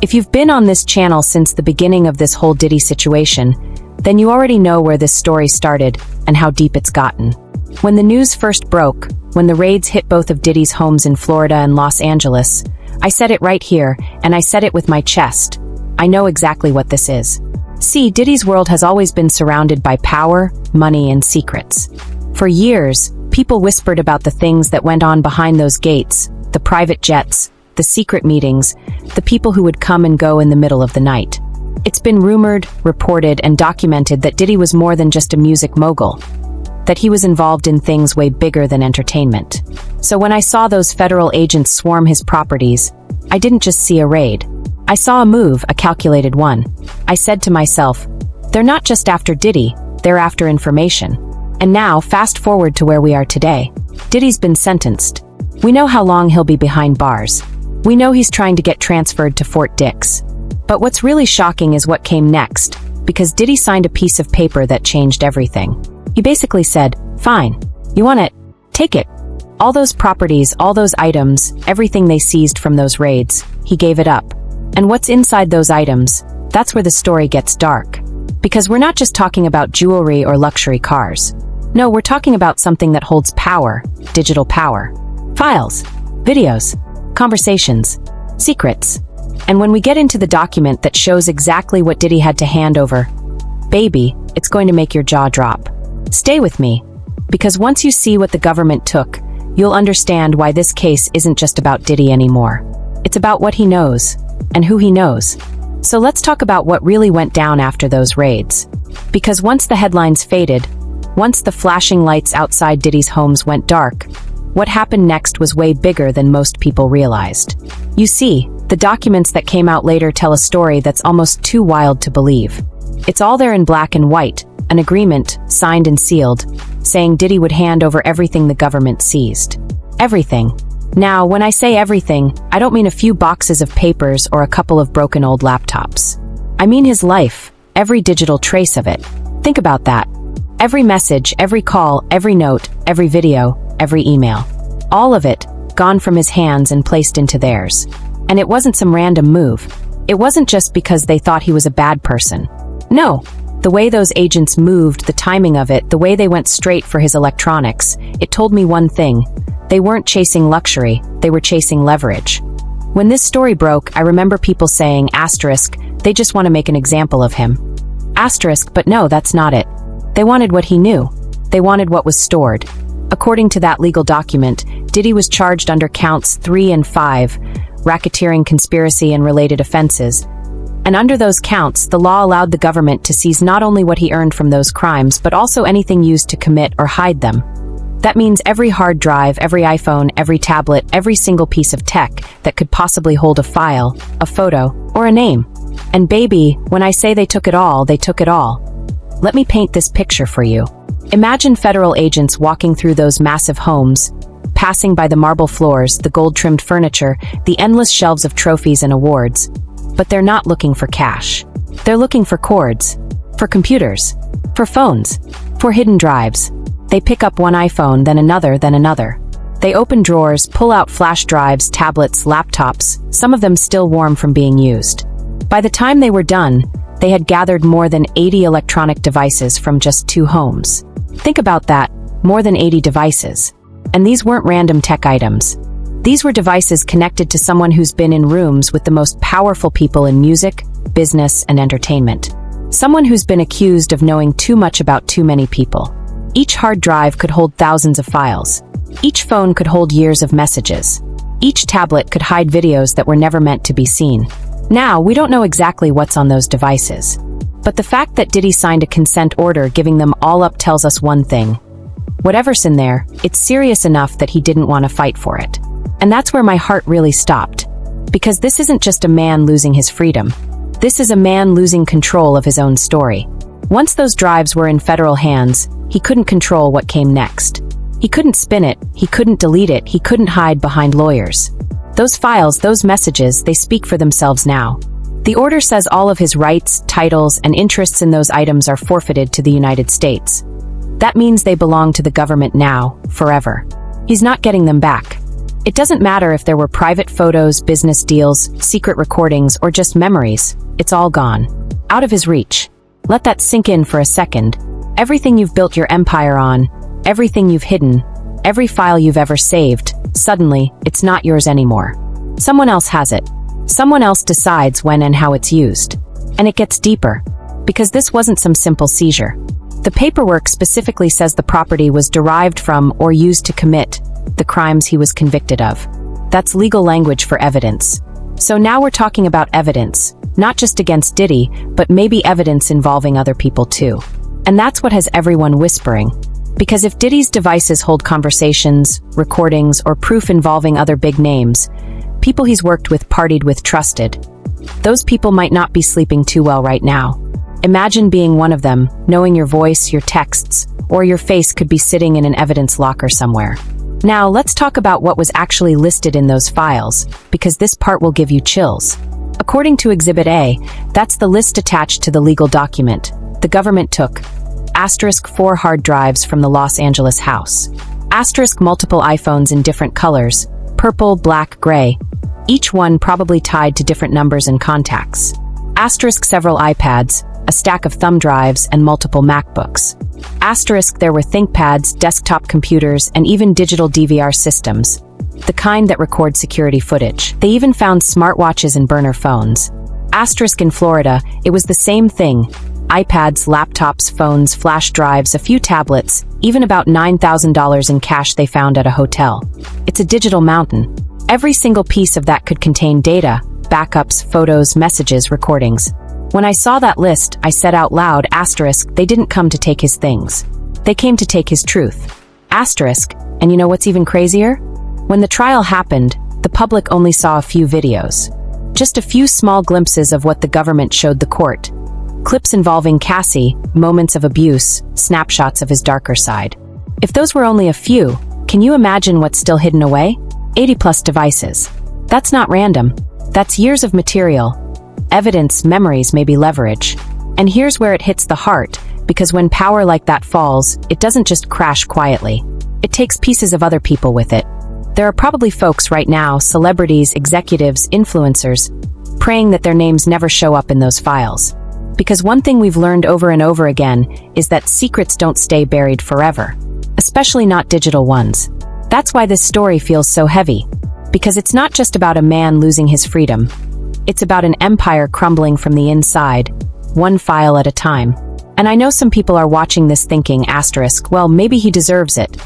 If you've been on this channel since the beginning of this whole Diddy situation, then you already know where this story started and how deep it's gotten. When the news first broke, when the raids hit both of Diddy's homes in Florida and Los Angeles, I said it right here, and I said it with my chest. I know exactly what this is. See, Diddy's world has always been surrounded by power, money, and secrets. For years, people whispered about the things that went on behind those gates, the private jets, the secret meetings, the people who would come and go in the middle of the night. It's been rumored, reported, and documented that Diddy was more than just a music mogul, that he was involved in things way bigger than entertainment. So when I saw those federal agents swarm his properties, I didn't just see a raid. I saw a move, a calculated one. I said to myself, they're not just after Diddy, they're after information. And now, fast forward to where we are today. Diddy's been sentenced. We know how long he'll be behind bars. We know he's trying to get transferred to Fort Dix. But what's really shocking is what came next, because Diddy signed a piece of paper that changed everything. He basically said, fine, you want it? Take it. All those properties, all those items, everything they seized from those raids, he gave it up. And what's inside those items, that's where the story gets dark. Because we're not just talking about jewelry or luxury cars. No, we're talking about something that holds power, digital power. Files, videos, conversations, secrets. And when we get into the document that shows exactly what Diddy had to hand over, baby, it's going to make your jaw drop. Stay with me, because once you see what the government took, you'll understand why this case isn't just about Diddy anymore. It's about what he knows, and who he knows. So let's talk about what really went down after those raids. Because once the headlines faded, once the flashing lights outside Diddy's homes went dark, what happened next was way bigger than most people realized. You see, the documents that came out later tell a story that's almost too wild to believe. It's all there in black and white, an agreement, signed and sealed, saying Diddy would hand over everything the government seized. Everything. Now, when I say everything, I don't mean a few boxes of papers or a couple of broken old laptops. I mean his life, every digital trace of it. Think about that. Every message, every call, every note, every video, every email. All of it, gone from his hands and placed into theirs. And it wasn't some random move. It wasn't just because they thought he was a bad person. No. The way those agents moved, the timing of it, the way they went straight for his electronics, it told me one thing. They weren't chasing luxury, they were chasing leverage. When this story broke, I remember people saying, asterisk, they just want to make an example of him. Asterisk, but no, that's not it. They wanted what he knew. They wanted what was stored. According to that legal document, Diddy was charged under counts 3 and 5, racketeering, conspiracy, and related offenses. And under those counts, the law allowed the government to seize not only what he earned from those crimes, but also anything used to commit or hide them. That means every hard drive, every iPhone, every tablet, every single piece of tech that could possibly hold a file, a photo, or a name. And baby, when I say they took it all, they took it all. Let me paint this picture for you. Imagine federal agents walking through those massive homes, passing by the marble floors, the gold-trimmed furniture, the endless shelves of trophies and awards. But they're not looking for cash. They're looking for cords, for computers, for phones, for hidden drives. They pick up one iPhone, then another, then another. They open drawers, pull out flash drives, tablets, laptops, some of them still warm from being used. By the time they were done, they had gathered more than 80 electronic devices from just 2 homes. Think about that, more than 80 devices. And these weren't random tech items. These were devices connected to someone who's been in rooms with the most powerful people in music, business, and entertainment. Someone who's been accused of knowing too much about too many people. Each hard drive could hold thousands of files. Each phone could hold years of messages. Each tablet could hide videos that were never meant to be seen. Now, we don't know exactly what's on those devices. But the fact that Diddy signed a consent order giving them all up tells us one thing. Whatever's in there, it's serious enough that he didn't want to fight for it. And that's where my heart really stopped. Because this isn't just a man losing his freedom. This is a man losing control of his own story. Once those drives were in federal hands, he couldn't control what came next. He couldn't spin it, he couldn't delete it, he couldn't hide behind lawyers. Those files, those messages, they speak for themselves now. The order says all of his rights, titles, and interests in those items are forfeited to the United States. That means they belong to the government now, forever. He's not getting them back. It doesn't matter if there were private photos, business deals, secret recordings, or just memories. It's all gone. Out of his reach. Let that sink in for a second. Everything you've built your empire on, everything you've hidden, every file you've ever saved, suddenly, it's not yours anymore. Someone else has it. Someone else decides when and how it's used. And it gets deeper. Because this wasn't some simple seizure. The paperwork specifically says the property was derived from or used to commit the crimes he was convicted of. That's legal language for evidence. So now we're talking about evidence, not just against Diddy, but maybe evidence involving other people too. And that's what has everyone whispering. Because if Diddy's devices hold conversations, recordings, or proof involving other big names, people he's worked with, partied with, trusted, those people might not be sleeping too well right now. Imagine being one of them, knowing your voice, your texts, or your face could be sitting in an evidence locker somewhere. Now, let's talk about what was actually listed in those files, because this part will give you chills. According to Exhibit A, that's the list attached to the legal document. The government took *4 hard drives from the Los Angeles house. *multiple iPhones in different colors, purple, black, gray, each one probably tied to different numbers and contacts. *several iPads, a stack of thumb drives, and multiple MacBooks. There were ThinkPads, desktop computers, and even digital DVR systems, the kind that record security footage. They even found smartwatches and burner phones. In Florida, it was the same thing. iPads, laptops, phones, flash drives, a few tablets, even about $9,000 in cash they found at a hotel. It's a digital mountain. Every single piece of that could contain data, backups, photos, messages, recordings. When I saw that list, I said out loud, they didn't come to take his things. They came to take his truth. And you know what's even crazier? When the trial happened, the public only saw a few videos. Just a few small glimpses of what the government showed the court. Clips involving Cassie, moments of abuse, snapshots of his darker side. If those were only a few, can you imagine what's still hidden away? 80+ devices. That's not random. That's years of material. Evidence, memories, maybe leverage. And here's where it hits the heart, because when power like that falls, it doesn't just crash quietly. It takes pieces of other people with it. There are probably folks right now, celebrities, executives, influencers, praying that their names never show up in those files. Because one thing we've learned over and over again is that secrets don't stay buried forever, especially not digital ones. That's why this story feels so heavy. Because it's not just about a man losing his freedom. It's about an empire crumbling from the inside, one file at a time. And I know some people are watching this thinking, well, maybe he deserves it.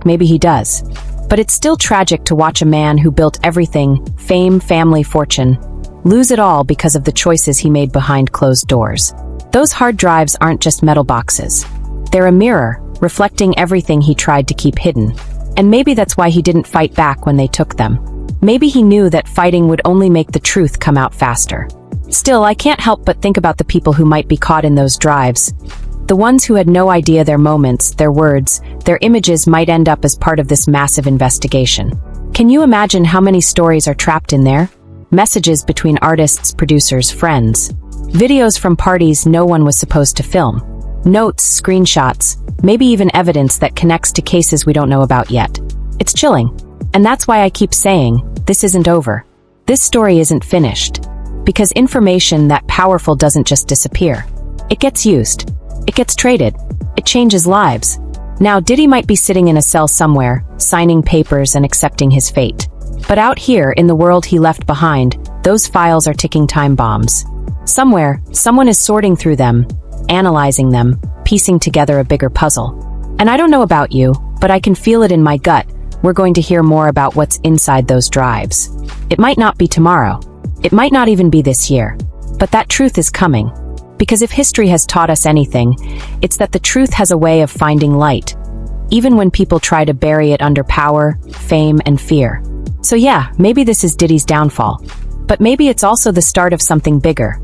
Maybe he does. But it's still tragic to watch a man who built everything, fame, family, fortune, lose it all because of the choices he made behind closed doors. Those hard drives aren't just metal boxes. They're a mirror, reflecting everything he tried to keep hidden. And maybe that's why he didn't fight back when they took them. Maybe he knew that fighting would only make the truth come out faster. Still, I can't help but think about the people who might be caught in those drives. The ones who had no idea their moments, their words, their images might end up as part of this massive investigation. Can you imagine how many stories are trapped in there? Messages between artists, producers, friends. Videos from parties no one was supposed to film. Notes, screenshots, maybe even evidence that connects to cases we don't know about yet. It's chilling. And that's why I keep saying, this isn't over. This story isn't finished. Because information that powerful doesn't just disappear. It gets used. It gets traded. It changes lives. Now, Diddy might be sitting in a cell somewhere, signing papers and accepting his fate. But out here, in the world he left behind, those files are ticking time bombs. Somewhere, someone is sorting through them, analyzing them, piecing together a bigger puzzle. And I don't know about you, but I can feel it in my gut. We're going to hear more about what's inside those drives. It might not be tomorrow. It might not even be this year. But that truth is coming. Because if history has taught us anything, it's that the truth has a way of finding light, even when people try to bury it under power, fame, and fear. So yeah, maybe this is Diddy's downfall. But maybe it's also the start of something bigger.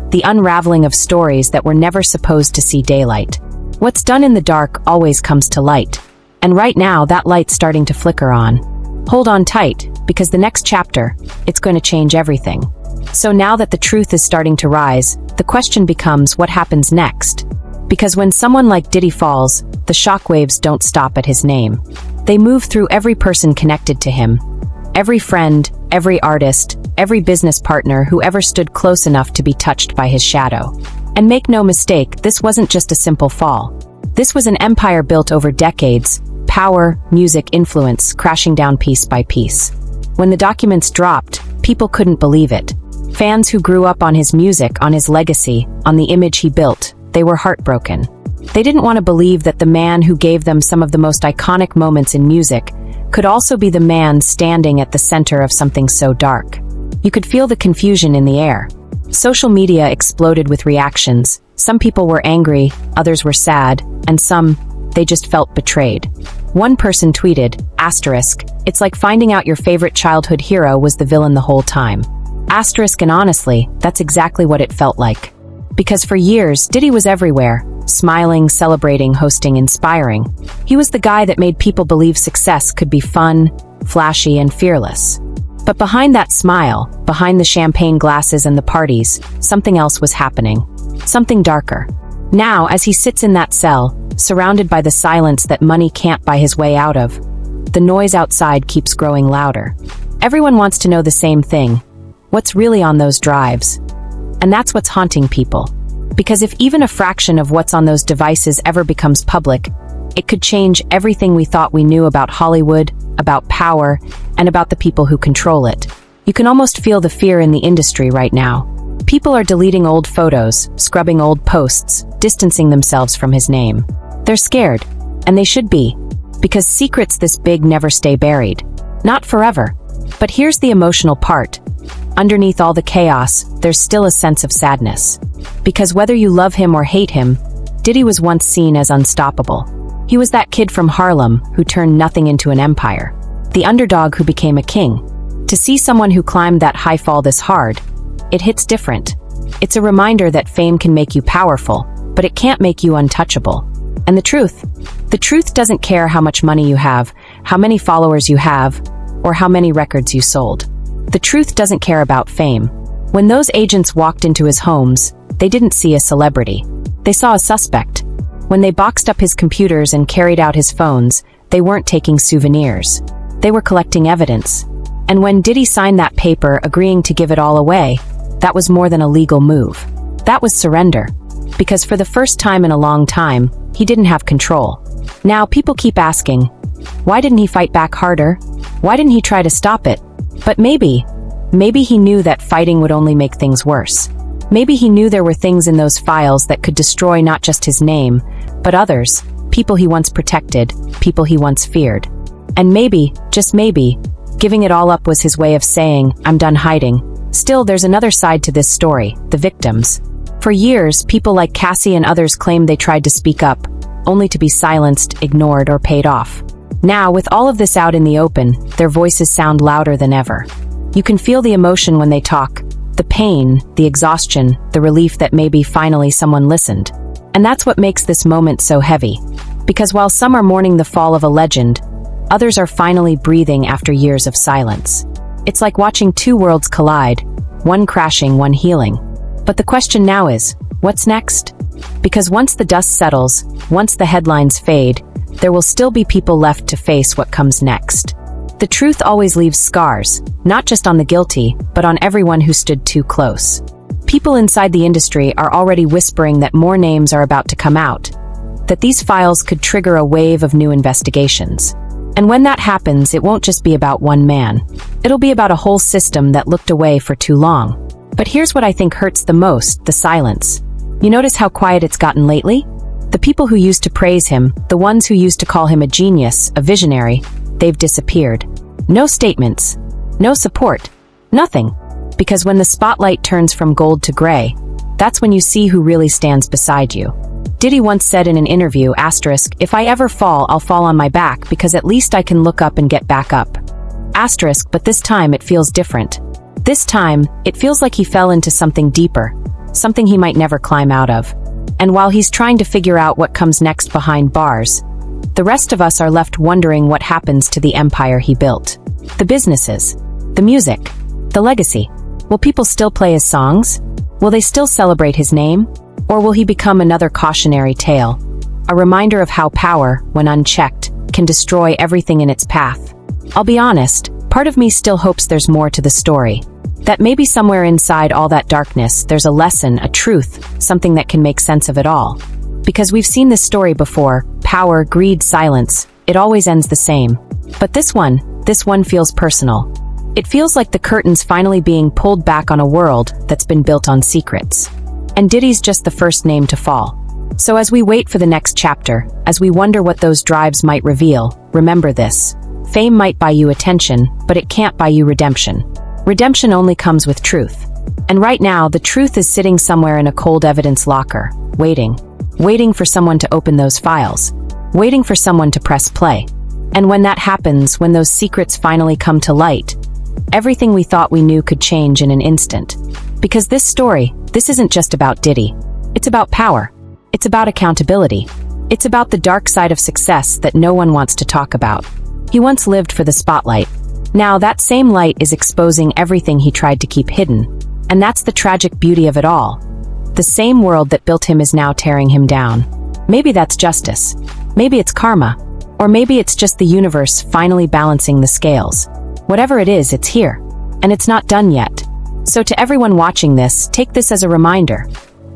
The unraveling of stories that were never supposed to see daylight. What's done in the dark always comes to light. And right now, that light's starting to flicker on. Hold on tight, because the next chapter, it's going to change everything. So now that the truth is starting to rise, the question becomes what happens next? Because when someone like Diddy falls, the shockwaves don't stop at his name. They move through every person connected to him. Every friend, every artist, every business partner who ever stood close enough to be touched by his shadow. And make no mistake, this wasn't just a simple fall. This was an empire built over decades, power, music, influence, crashing down piece by piece. When the documents dropped, people couldn't believe it. Fans who grew up on his music, on his legacy, on the image he built, they were heartbroken. They didn't want to believe that the man who gave them some of the most iconic moments in music could also be the man standing at the center of something so dark. You could feel the confusion in the air. Social media exploded with reactions. Some people were angry, others were sad, and some, they just felt betrayed. One person tweeted, "It's like finding out your favorite childhood hero was the villain the whole time." And honestly, that's exactly what it felt like. Because for years, Diddy was everywhere, smiling, celebrating, hosting, inspiring. He was the guy that made people believe success could be fun, flashy, and fearless. But behind that smile, behind the champagne glasses and the parties, something else was happening. Something darker. Now, as he sits in that cell, surrounded by the silence that money can't buy his way out of, the noise outside keeps growing louder. Everyone wants to know the same thing. What's really on those drives? And that's what's haunting people. Because if even a fraction of what's on those devices ever becomes public, it could change everything we thought we knew about Hollywood, about power, and about the people who control it. You can almost feel the fear in the industry right now. People are deleting old photos, scrubbing old posts, distancing themselves from his name. They're scared, and they should be, because secrets this big never stay buried. Not forever. But here's the emotional part. Underneath all the chaos, there's still a sense of sadness. Because whether you love him or hate him, Diddy was once seen as unstoppable. He was that kid from Harlem who turned nothing into an empire. The underdog who became a king. To see someone who climbed that high fall this hard, it hits different. It's a reminder that fame can make you powerful, but it can't make you untouchable. And the truth doesn't care how much money you have, how many followers you have, or how many records you sold. The truth doesn't care about fame. When those agents walked into his homes, they didn't see a celebrity. They saw a suspect. When they boxed up his computers and carried out his phones, they weren't taking souvenirs. They were collecting evidence. And when Diddy signed that paper agreeing to give it all away, that was more than a legal move. That was surrender. Because for the first time in a long time, he didn't have control. Now people keep asking, why didn't he fight back harder? Why didn't he try to stop it? But maybe he knew that fighting would only make things worse. Maybe he knew there were things in those files that could destroy not just his name, but others, people he once protected, people he once feared. And maybe, just maybe, giving it all up was his way of saying, I'm done hiding. Still, there's another side to this story, the victims. For years, people like Cassie and others claimed they tried to speak up, only to be silenced, ignored, or paid off. Now, with all of this out in the open, their voices sound louder than ever. You can feel the emotion when they talk, the pain, the exhaustion, the relief that maybe finally someone listened. And that's what makes this moment so heavy. Because while some are mourning the fall of a legend, others are finally breathing after years of silence. It's like watching two worlds collide, one crashing, one healing. But the question now is, what's next? Because once the dust settles, once the headlines fade, there will still be people left to face what comes next. The truth always leaves scars, not just on the guilty, but on everyone who stood too close. People inside the industry are already whispering that more names are about to come out, that these files could trigger a wave of new investigations. And when that happens, it won't just be about one man. It'll be about a whole system that looked away for too long. But here's what I think hurts the most, the silence. You notice how quiet it's gotten lately? The people who used to praise him, the ones who used to call him a genius, a visionary, they've disappeared. No statements, no support, nothing. Because when the spotlight turns from gold to gray, that's when you see who really stands beside you. Diddy once said in an interview, "If I ever fall, I'll fall on my back because at least I can look up and get back up." But this time it feels different. This time, it feels like he fell into something deeper, something he might never climb out of. And while he's trying to figure out what comes next behind bars, the rest of us are left wondering what happens to the empire he built. The businesses, the music, the legacy. Will people still play his songs? Will they still celebrate his name? Or will he become another cautionary tale? A reminder of how power, when unchecked, can destroy everything in its path. I'll be honest, part of me still hopes there's more to the story. That maybe somewhere inside all that darkness, there's a lesson, a truth, something that can make sense of it all. Because we've seen this story before: power, greed, silence. It always ends the same. But this one feels personal. It feels like the curtain's finally being pulled back on a world that's been built on secrets. And Diddy's just the first name to fall. So as we wait for the next chapter, as we wonder what those drives might reveal, remember this: fame might buy you attention, but it can't buy you redemption. Redemption only comes with truth. And right now, the truth is sitting somewhere in a cold evidence locker, waiting for someone to open those files, waiting for someone to press play. And when that happens, when those secrets finally come to light, everything we thought we knew could change in an instant. Because this story, this isn't just about Diddy. It's about power. It's about accountability. It's about the dark side of success that no one wants to talk about. He once lived for the spotlight. Now that same light is exposing everything he tried to keep hidden. And that's the tragic beauty of it all. The same world that built him is now tearing him down. Maybe that's justice. Maybe it's karma. Or maybe it's just the universe finally balancing the scales. Whatever it is, it's here. And it's not done yet. So to everyone watching this, take this as a reminder.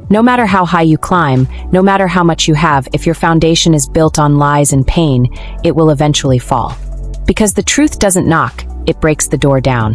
No matter how high you climb, no matter how much you have, if your foundation is built on lies and pain, it will eventually fall. Because the truth doesn't knock, it breaks the door down.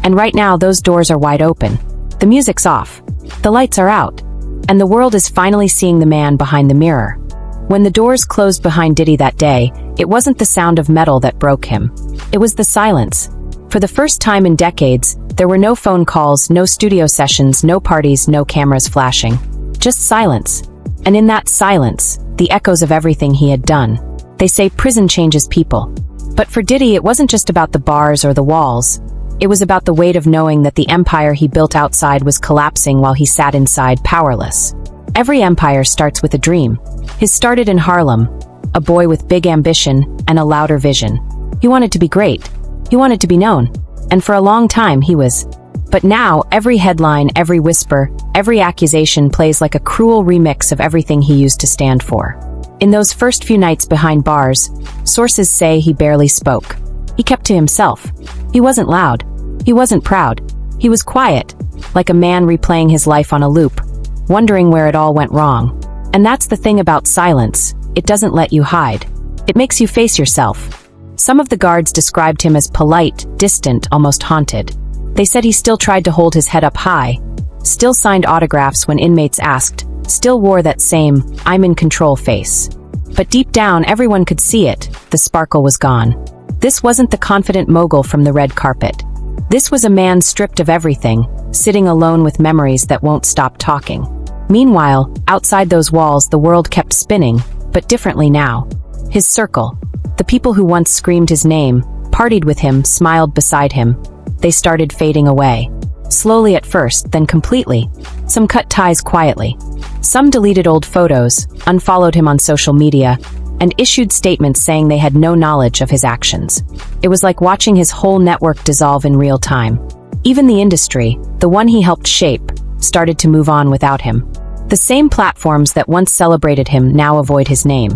And right now, those doors are wide open. The music's off. The lights are out. And the world is finally seeing the man behind the mirror. When the doors closed behind Diddy that day, it wasn't the sound of metal that broke him. It was the silence. For the first time in decades, there were no phone calls, no studio sessions, no parties, no cameras flashing. Just silence. And in that silence, the echoes of everything he had done. They say prison changes people. But for Diddy, it wasn't just about the bars or the walls. It was about the weight of knowing that the empire he built outside was collapsing while he sat inside, powerless. Every empire starts with a dream. His started in Harlem, a boy with big ambition and a louder vision. He wanted to be great. He wanted to be known. And for a long time, he was. But now, every headline, every whisper, every accusation plays like a cruel remix of everything he used to stand for. In those first few nights behind bars, sources say he barely spoke. He kept to himself. He wasn't loud. He wasn't proud. He was quiet, like a man replaying his life on a loop, wondering where it all went wrong. And that's the thing about silence. It doesn't let you hide. It makes you face yourself. Some of the guards described him as polite, distant, almost haunted. They said he still tried to hold his head up high, still signed autographs when inmates asked, still wore that same "I'm in control" face. But deep down, everyone could see it. The sparkle was gone. This wasn't the confident mogul from the red carpet. This was a man stripped of everything, sitting alone with memories that won't stop talking. Meanwhile, outside those walls, the world kept spinning, but differently now. His circle, the people who once screamed his name, partied with him, smiled beside him, they started fading away. Slowly at first, then completely. Some cut ties quietly. Some deleted old photos, unfollowed him on social media, and issued statements saying they had no knowledge of his actions. It was like watching his whole network dissolve in real time. Even the industry, the one he helped shape, started to move on without him. The same platforms that once celebrated him now avoid his name.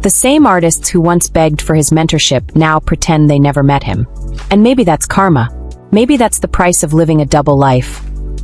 The same artists who once begged for his mentorship now pretend they never met him. And maybe that's karma. Maybe that's the price of living a double life.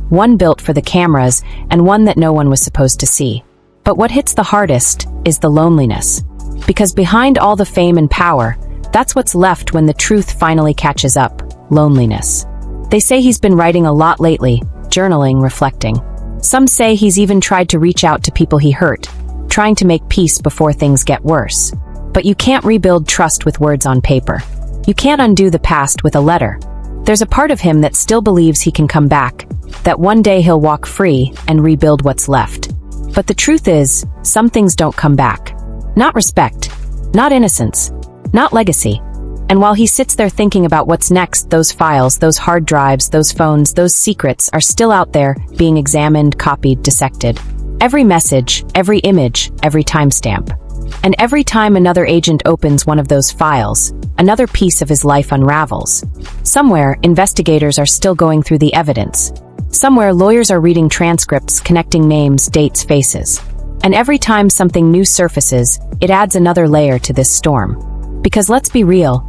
One built for the cameras and one that no one was supposed to see. But what hits the hardest is the loneliness. Because behind all the fame and power, that's what's left when the truth finally catches up: loneliness. They say he's been writing a lot lately, journaling, reflecting. Some say he's even tried to reach out to people he hurt, trying to make peace before things get worse. But you can't rebuild trust with words on paper. You can't undo the past with a letter. There's a part of him that still believes he can come back, that one day he'll walk free and rebuild what's left. But the truth is, some things don't come back. Not respect, not innocence, not legacy. And while he sits there thinking about what's next, those files, those hard drives, those phones, those secrets are still out there, being examined, copied, dissected. Every message, every image, every timestamp. And every time another agent opens one of those files, another piece of his life unravels. Somewhere, investigators are still going through the evidence. Somewhere, lawyers are reading transcripts, connecting names, dates, faces. And every time something new surfaces, it adds another layer to this storm. Because let's be real,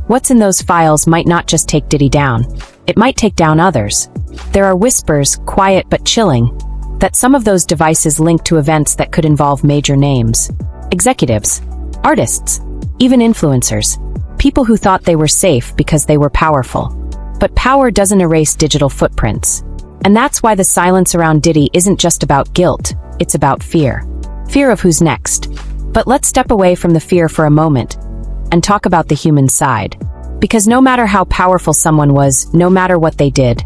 what's in those files might not just take Diddy down. It might take down others. There are whispers, quiet but chilling, that some of those devices link to events that could involve major names. Executives, artists, even influencers. People who thought they were safe because they were powerful. But power doesn't erase digital footprints. And that's why the silence around Diddy isn't just about guilt, it's about fear. Fear of who's next. But let's step away from the fear for a moment and talk about the human side. Because no matter how powerful someone was, no matter what they did,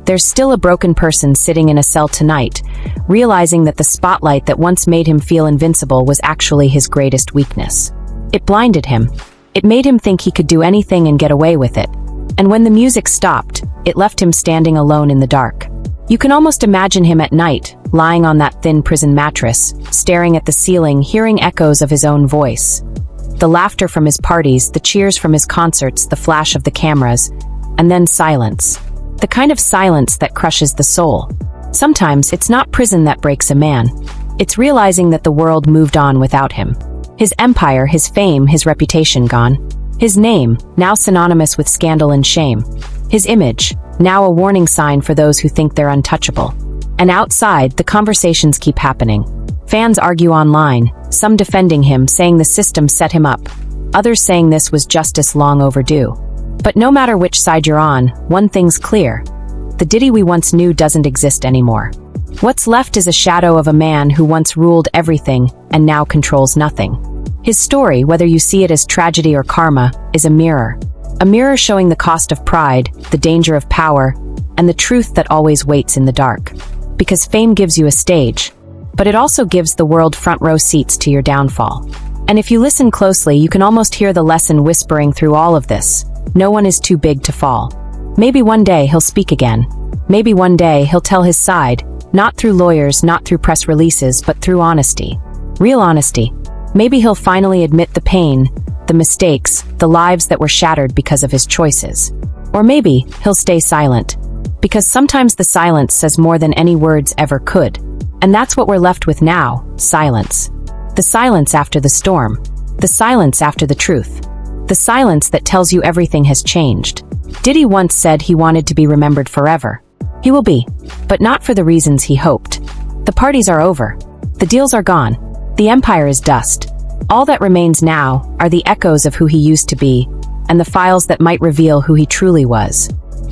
there's still a broken person sitting in a cell tonight, realizing that the spotlight that once made him feel invincible was actually his greatest weakness. It blinded him. It made him think he could do anything and get away with it. And when the music stopped, it left him standing alone in the dark. You can almost imagine him at night, lying on that thin prison mattress, staring at the ceiling, hearing echoes of his own voice. The laughter from his parties, the cheers from his concerts, the flash of the cameras, and then silence. The kind of silence that crushes the soul. Sometimes it's not prison that breaks a man. It's realizing that the world moved on without him. His empire, his fame, his reputation gone. His name, now synonymous with scandal and shame. His image, now a warning sign for those who think they're untouchable. And outside, the conversations keep happening. Fans argue online, some defending him, saying the system set him up. Others saying this was justice long overdue. But no matter which side you're on, one thing's clear. The Diddy we once knew doesn't exist anymore. What's left is a shadow of a man who once ruled everything and now controls nothing. His story, whether you see it as tragedy or karma, is a mirror. A mirror showing the cost of pride, the danger of power, and the truth that always waits in the dark. Because fame gives you a stage, but it also gives the world front row seats to your downfall. And if you listen closely, you can almost hear the lesson whispering through all of this. No one is too big to fall. Maybe one day he'll speak again. Maybe one day he'll tell his side, not through lawyers, not through press releases, but through honesty. Real honesty. Maybe he'll finally admit the pain, the mistakes, the lives that were shattered because of his choices. Or maybe he'll stay silent. Because sometimes the silence says more than any words ever could. And that's what we're left with now, silence. The silence after the storm. The silence after the truth. The silence that tells you everything has changed. Diddy once said he wanted to be remembered forever. He will be, but not for the reasons he hoped. The parties are over. The deals are gone. The empire is dust. All that remains now are the echoes of who he used to be, and the files that might reveal who he truly was.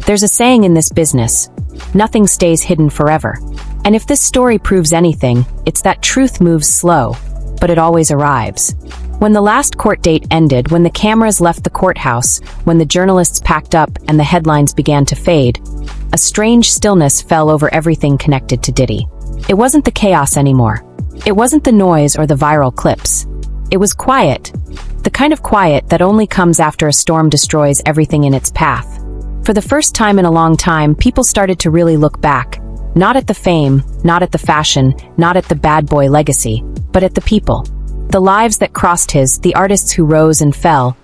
There's a saying in this business, nothing stays hidden forever. And if this story proves anything, it's that truth moves slow, but it always arrives. When the last court date ended, when the cameras left the courthouse, when the journalists packed up and the headlines began to fade, a strange stillness fell over everything connected to Diddy. It wasn't the chaos anymore. It wasn't the noise or the viral clips. It was quiet. The kind of quiet that only comes after a storm destroys everything in its path. For the first time in a long time, people started to really look back. Not at the fame, not at the fashion, not at the bad boy legacy, but at the people. The lives that crossed his, the artists who rose and fell,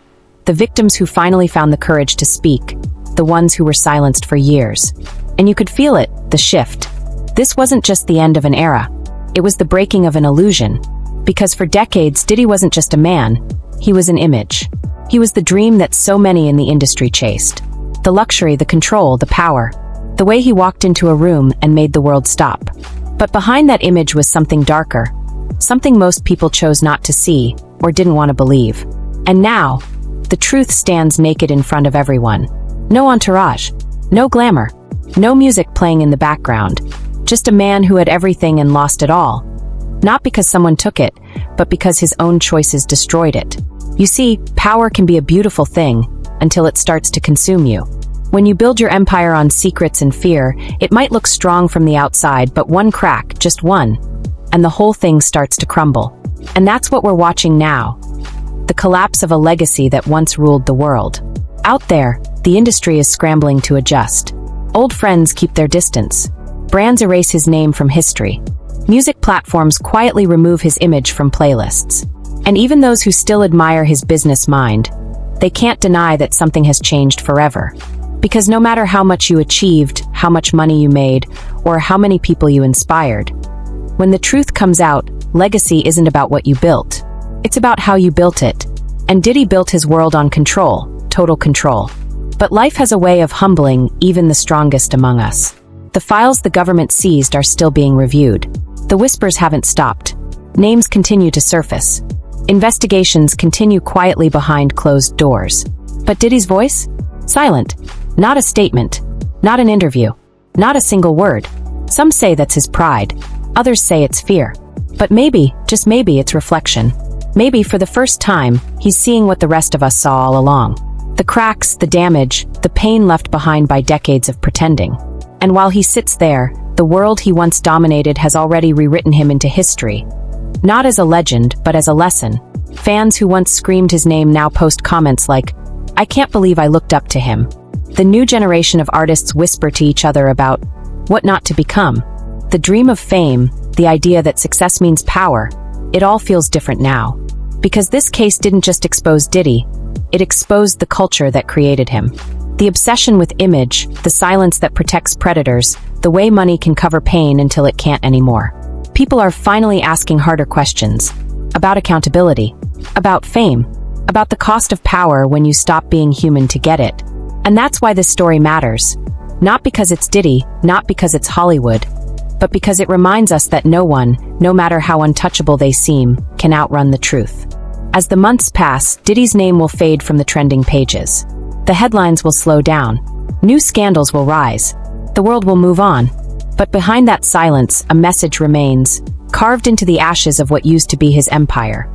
the victims who finally found the courage to speak, the ones who were silenced for years. And you could feel it, the shift. This wasn't just the end of an era. It was the breaking of an illusion. Because for decades, Diddy wasn't just a man, he was an image. He was the dream that so many in the industry chased. The luxury, the control, the power. The way he walked into a room and made the world stop. But behind that image was something darker. Something most people chose not to see, or didn't want to believe. And now, the truth stands naked in front of everyone. No entourage. No glamour. No music playing in the background. Just a man who had everything and lost it all. Not because someone took it, but because his own choices destroyed it. You see, power can be a beautiful thing, until it starts to consume you. When you build your empire on secrets and fear, it might look strong from the outside, but one crack, just one, and the whole thing starts to crumble. And that's what we're watching now. The collapse of a legacy that once ruled the world. Out there, the industry is scrambling to adjust. Old friends keep their distance. Brands erase his name from history. Music platforms quietly remove his image from playlists. And even those who still admire his business mind, they can't deny that something has changed forever. Because no matter how much you achieved, how much money you made, or how many people you inspired, when the truth comes out, legacy isn't about what you built. It's about how you built it. And Diddy built his world on control, total control. But life has a way of humbling even the strongest among us. The files the government seized are still being reviewed. The whispers haven't stopped. Names continue to surface. Investigations continue quietly behind closed doors. But Diddy's voice? Silent. Not a statement. Not an interview. Not a single word. Some say that's his pride. Others say it's fear. But maybe, just maybe, it's reflection. Maybe for the first time, he's seeing what the rest of us saw all along. The cracks, the damage, the pain left behind by decades of pretending. And while he sits there, the world he once dominated has already rewritten him into history. Not as a legend, but as a lesson. Fans who once screamed his name now post comments like, "I can't believe I looked up to him." The new generation of artists whisper to each other about what not to become. The dream of fame, the idea that success means power, it all feels different now. Because this case didn't just expose Diddy, it exposed the culture that created him. The obsession with image, the silence that protects predators, the way money can cover pain until it can't anymore. People are finally asking harder questions. About accountability. About fame. About the cost of power when you stop being human to get it. And that's why this story matters. Not because it's Diddy, not because it's Hollywood, but because it reminds us that no one, no matter how untouchable they seem, can outrun the truth. As the months pass, Diddy's name will fade from the trending pages. The headlines will slow down. New scandals will rise. The world will move on. But behind that silence, a message remains, carved into the ashes of what used to be his empire.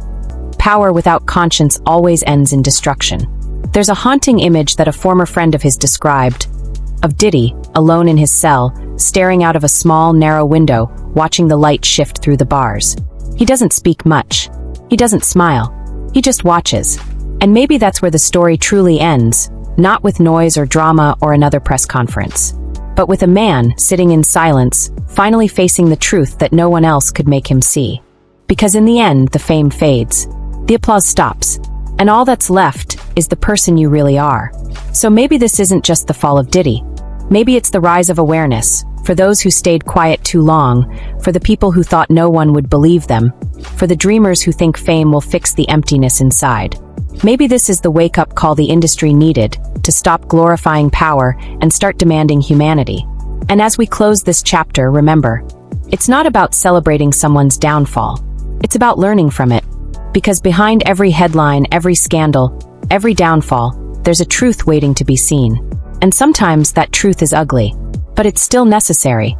Power without conscience always ends in destruction. There's a haunting image that a former friend of his described, of Diddy, alone in his cell, staring out of a small, narrow window, watching the light shift through the bars. He doesn't speak much. He doesn't smile. He just watches. And maybe that's where the story truly ends, not with noise or drama or another press conference, but with a man sitting in silence, finally facing the truth that no one else could make him see. Because in the end, the fame fades. The applause stops. And all that's left is the person you really are. So maybe this isn't just the fall of Diddy. Maybe it's the rise of awareness, for those who stayed quiet too long, for the people who thought no one would believe them, for the dreamers who think fame will fix the emptiness inside. Maybe this is the wake-up call the industry needed, to stop glorifying power and start demanding humanity. And as we close this chapter, remember, it's not about celebrating someone's downfall. It's about learning from it. Because behind every headline, every scandal, every downfall, there's a truth waiting to be seen. And sometimes that truth is ugly. But it's still necessary.